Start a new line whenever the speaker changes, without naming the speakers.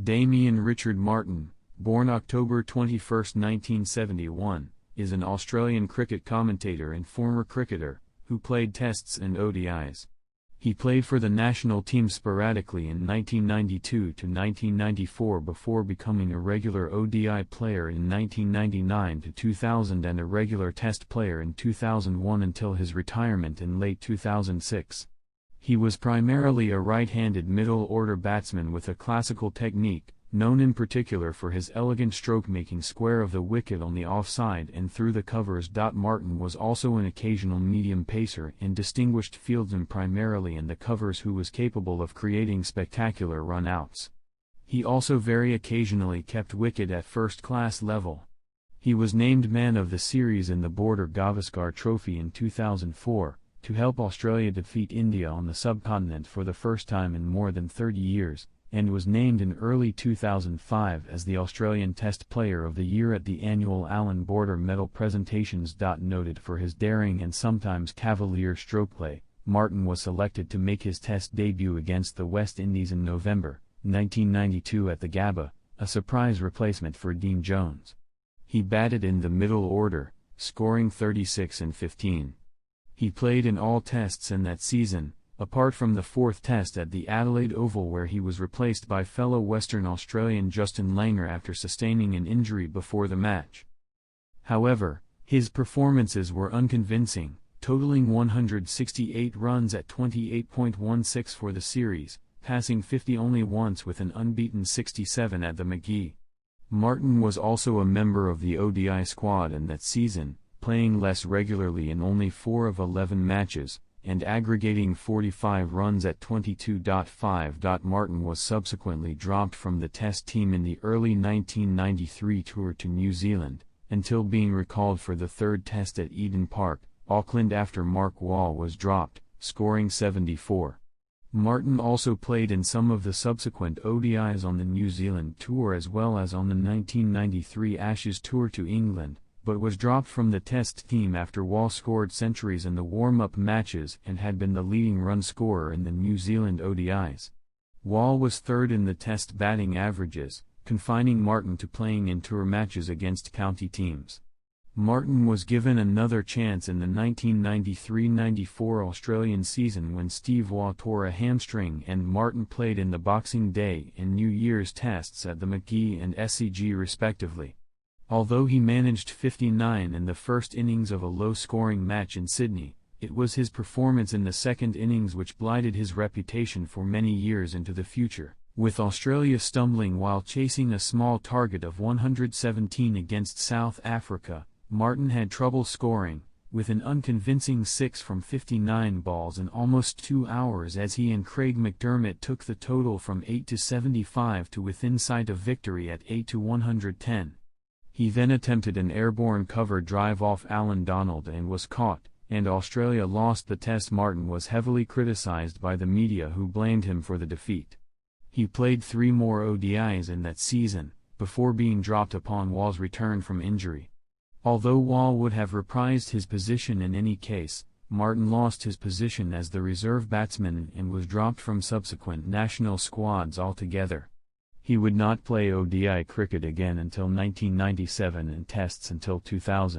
Damien Richard Martyn, born October 21, 1971, is an Australian cricket commentator and former cricketer, who played Tests and ODIs. He played for the national team sporadically in 1992 to 1994 before becoming a regular ODI player in 1999 to 2000 and a regular Test player in 2001 until his retirement in late 2006. He was primarily a right-handed middle-order batsman with a classical technique, known in particular for his elegant stroke-making square of the wicket on the offside and through the covers. Martyn was also an occasional medium pacer and distinguished fieldsman primarily in the covers who was capable of creating spectacular run-outs. He also very occasionally kept wicket at first-class level. He was named Man of the Series in the Border Gavaskar Trophy in 2004, to help Australia defeat India on the subcontinent for the first time in more than 30 years, and was named in early 2005 as the Australian Test Player of the Year at the annual Allan Border Medal presentations. Noted for his daring and sometimes cavalier stroke play, Martyn was selected to make his Test debut against the West Indies in November 1992 at the Gabba, a surprise replacement for Dean Jones. He batted in the middle order, scoring 36 and 15. He played in all Tests in that season, apart from the fourth Test at the Adelaide Oval where he was replaced by fellow Western Australian Justin Langer after sustaining an injury before the match. However, his performances were unconvincing, totaling 168 runs at 28.16 for the series, passing 50 only once with an unbeaten 67 at the Magee. Martyn was also a member of the ODI squad in that season, playing less regularly in only 4 of 11 matches, and aggregating 45 runs at 22.5. Martyn was subsequently dropped from the Test team in the early 1993 tour to New Zealand, until being recalled for the third Test at Eden Park, Auckland after Mark Waugh was dropped, scoring 74. Martyn also played in some of the subsequent ODIs on the New Zealand tour as well as on the 1993 Ashes tour to England, but was dropped from the Test team after Waugh scored centuries in the warm-up matches and had been the leading run scorer in the New Zealand ODIs. Waugh was third in the Test batting averages, confining Martyn to playing in tour matches against county teams. Martyn was given another chance in the 1993-94 Australian season when Steve Waugh tore a hamstring and Martyn played in the Boxing Day and New Year's Tests at the Magee and SCG respectively. Although he managed 59 in the first innings of a low-scoring match in Sydney, it was his performance in the second innings which blighted his reputation for many years into the future, with Australia stumbling while chasing a small target of 117 against South Africa. Martyn had trouble scoring, with an unconvincing 6 from 59 balls in almost 2 hours as he and Craig McDermott took the total from 8 to 75 to within sight of victory at 8 to 110. He then attempted an airborne cover drive off Alan Donald and was caught, and Australia lost the Test. Martyn was heavily criticised by the media who blamed him for the defeat. He played 3 more ODIs in that season, before being dropped upon Waugh's return from injury. Although Waugh would have reprised his position in any case, Martyn lost his position as the reserve batsman and was dropped from subsequent national squads altogether. He would not play ODI cricket again until 1997 and Tests until 2000.